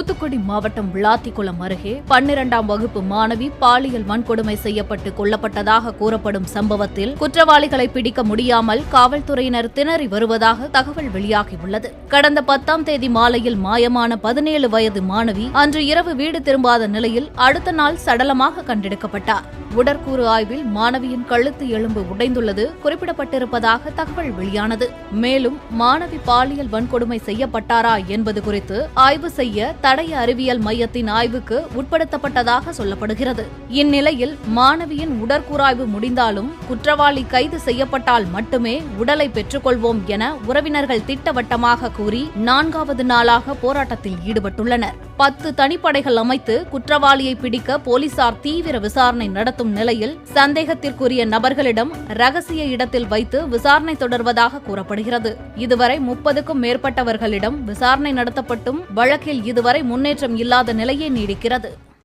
தூத்துக்குடி மாவட்டம் விளாத்திக்குளம் அருகே 12ஆம் வகுப்பு மாணவி பாலியல் வன்கொடுமை செய்யப்பட்டு கொல்லப்பட்டதாக கூறப்படும் சம்பவத்தில் குற்றவாளிகளை பிடிக்க முடியாமல் காவல்துறையினர் திணறி வருவதாக தகவல் வெளியாகியுள்ளது. கடந்த 10ஆம் தேதி மாலையில் மாயமான 17 வயது மாணவி அன்று இரவு வீடு திரும்பாத நிலையில் அடுத்த நாள் சடலமாக கண்டெடுக்கப்பட்டார். உடற்கூறு ஆய்வில் மாணவியின் கழுத்து எலும்பு உடைந்துள்ளது குறிப்பிடப்பட்டிருப்பதாக தகவல் வெளியானது. மேலும் மாணவி பாலியல் வன்கொடுமை செய்யப்பட்டாரா என்பது குறித்து ஆய்வு செய்ய தடய அறிவியல் மையத்தின் ஆய்வுக்கு உட்படுத்தப்பட்டதாக சொல்லப்படுகிறது. இந்நிலையில் மாணவியின் உடற்கூறாய்வு முடிந்தாலும் குற்றவாளி கைது செய்யப்பட்டால் மட்டுமே உடலை பெற்றுக்கொள்வோம் என உறவினர்கள் திட்டவட்டமாக கூறி 4வது நாளாக போராட்டத்தில் ஈடுபட்டுள்ளனர். 10 தனிப்படைகள் அமைத்து குற்றவாளியை பிடிக்க போலீசார் தீவிர விசாரணை நடத்தும் நிலையில் சந்தேகத்திற்குரிய நபர்களிடம் ரகசிய இடத்தில் வைத்து விசாரணை தொடர்வதாக கூறப்படுகிறது. இதுவரை 30க்கும் மேற்பட்டவர்களிடம் விசாரணை நடத்தப்பட்டும் வழக்கில் இதுவரை முன்னேற்றம் இல்லாத நிலையே நீடிக்கிறது.